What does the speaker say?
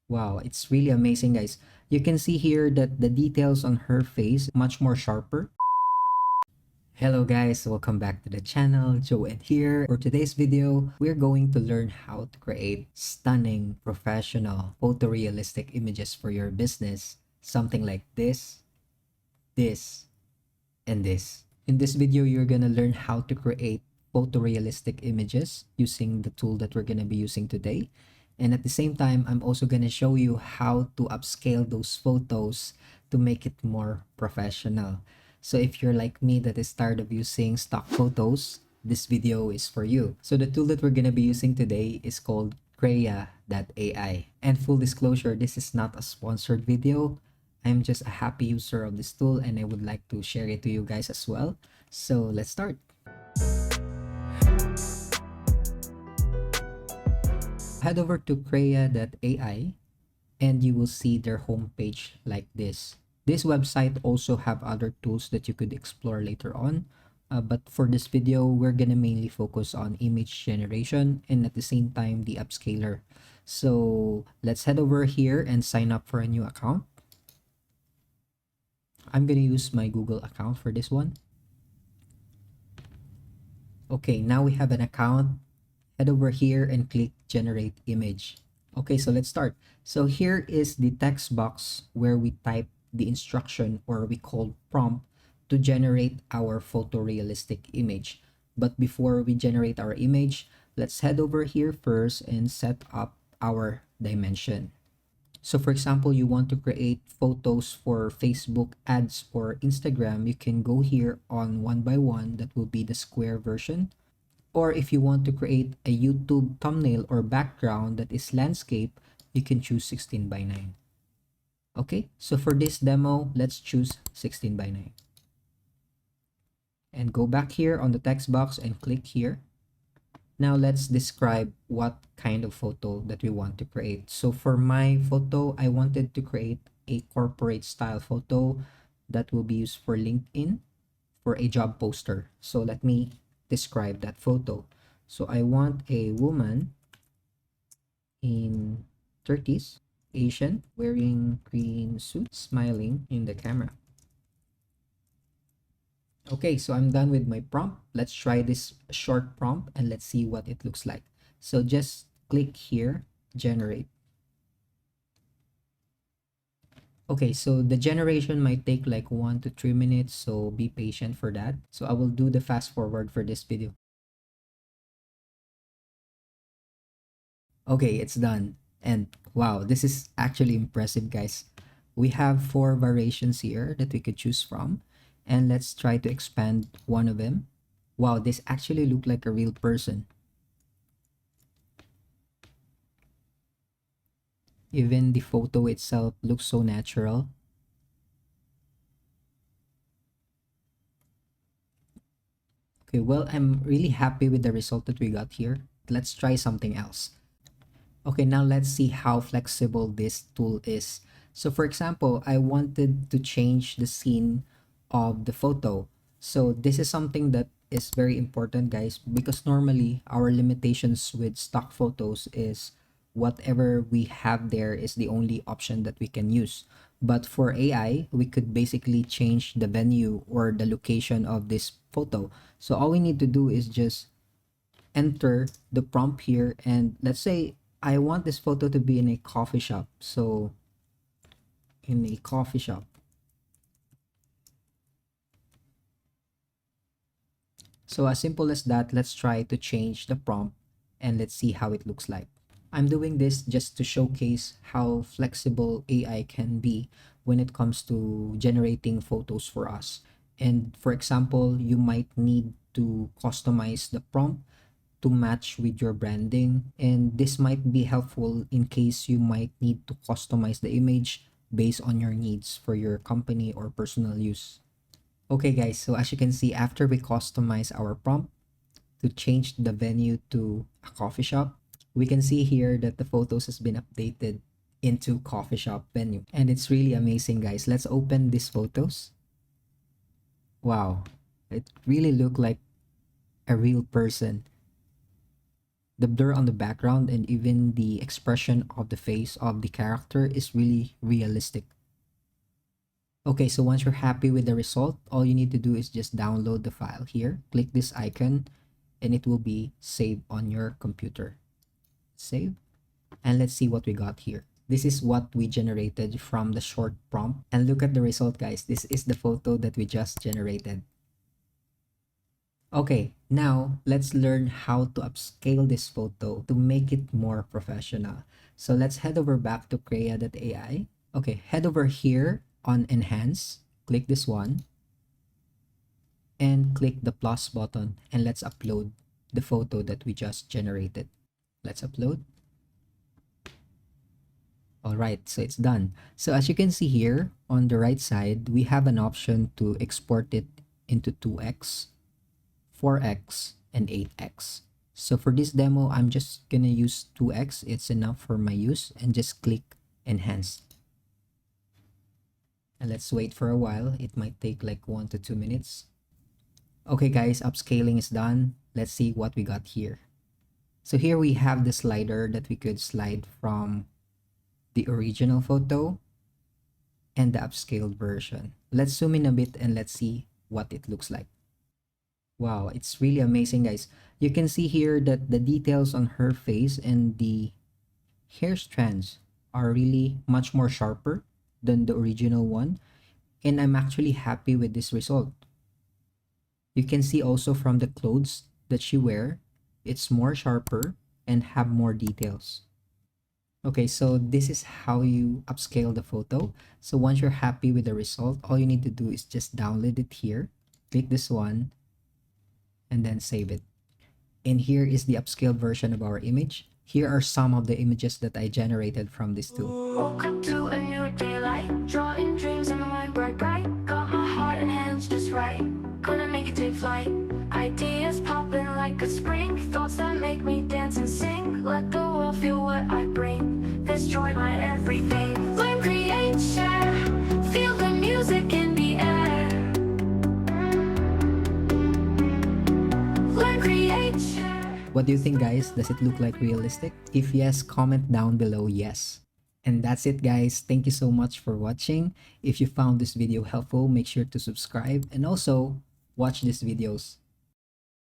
Wow, it's really amazing, guys. You can see here that the details on her face much more sharper. Hello guys, welcome back to the channel. Joe here. For today's video, we're going to learn how to create stunning, professional, photorealistic images for your business. Something like this, and this. In this video, you're gonna learn how to create photorealistic images using the tool that we're gonna be using today. And at the same time, I'm also gonna show you how to upscale those photos to make it more professional. So if you're like me that is tired of using stock photos, this video is for you. So the tool that we're gonna be using today is called Krea.ai. And full disclosure, this is not a sponsored video. I'm just a happy user of this tool and I would like to share it to you guys as well. So let's start. Head over to Krea.ai and you will see their homepage like this. This website also have other tools that you could explore later on. But for this video, we're gonna mainly focus on image generation and at the same time the upscaler. So let's head over here and sign up for a new account. I'm gonna use my Google account for this one. Okay, now we have an account. Head over here and click generate image. Okay, so let's start. So here is the text box where we type the instruction or we call prompt to generate our photorealistic image. But before we generate our image, let's head over here first and set up our dimension. So for example, you want to create photos for Facebook ads or Instagram, you can go here on one by one. That will be the square version. Or if you want to create a YouTube thumbnail or background that is landscape, you can choose 16 by 9. Okay, so for this demo, let's choose 16 by 9. And go back here on the text box and click here. Now let's describe what kind of photo that we want to create. So for my photo, I wanted to create a corporate style photo that will be used for LinkedIn for a job poster. So let me describe that photo. So I want a woman in 30s, Asian, wearing green suit, smiling in the camera. Okay, so I'm done with my prompt. Let's try this short prompt and let's see what it looks like. So just click here, generate. Okay, so the generation might take like 1 to 3 minutes, so be patient for that. So I will do the fast forward for this video. Okay, it's done. And wow, this is actually impressive, guys. We have 4 variations here that we could choose from. And let's try to expand one of them. Wow, this actually looked like a real person. Even the photo itself looks so natural. Okay, well, I'm really happy with the result that we got here. Let's try something else. Okay, now let's see how flexible this tool is. So for example, I wanted to change the scene of the photo. So this is something that is very important, guys, because normally our limitations with stock photos is whatever we have there is the only option that we can use. But for AI, we could basically change the venue or the location of this photo. So all we need to do is just enter the prompt here, and let's say I want this photo to be in a coffee shop. So in a coffee shop. So as simple as that, let's try to change the prompt and let's see how it looks like. I'm doing this just to showcase how flexible AI can be when it comes to generating photos for us. And for example, you might need to customize the prompt to match with your branding, and this might be helpful in case you might need to customize the image based on your needs for your company or personal use. Okay guys, so as you can see, after we customize our prompt to change the venue to a coffee shop, we can see here that the photos has been updated into coffee shop venue, and it's really amazing, guys. Let's open these photos. Wow, it really looked like a real person. The blur on the background and even the expression of the face of the character is really realistic. Okay, so once you're happy with the result, all you need to do is just download the file here. Click this icon and it will be saved on your computer. Save. And let's see what we got here. This is what we generated from the short prompt. And look at the result, guys. This is the photo that we just generated. Okay, now let's learn how to upscale this photo to make it more professional. So let's head over back to Krea.ai. Okay, head over here on Enhance. Click this one. And click the plus button. And let's upload the photo that we just generated. Let's upload. All right, so it's done. So as you can see here on the right side, we have an option to export it into 2x, 4x, and 8x. So for this demo, I'm just gonna use 2x. It's enough for my use, and just click enhance. And let's wait for a while. It might take like 1 to 2 minutes. Okay guys, upscaling is done. Let's see what we got here. So here we have the slider that we could slide from the original photo and the upscaled version. Let's zoom in a bit and let's see what it looks like. Wow, it's really amazing, guys. You can see here that the details on her face and the hair strands are really much more sharper than the original one, and I'm actually happy with this result. You can see also from the clothes that she wear, it's more sharper and have more details. Okay, so this is how you upscale the photo. So once you're happy with the result, all you need to do is just download it here, click this one, and then save it. And here is the upscaled version of our image. Here are some of the images that I generated from this tool. Woke up to a new daylight, drawing dreams in the mind bright, bright. Got my heart and hands just right, gonna make it take flight. Ideas popping like a spring, thoughts that make me dance and sing. Let the world feel what I bring, this joy my everything. Learn, create, share, feel the music in the air. Learn, create, share. What do you think, guys? Does it look like realistic? If yes, comment down below yes. And that's it, guys. Thank you so much for watching. If you found this video helpful, make sure to subscribe and also watch these videos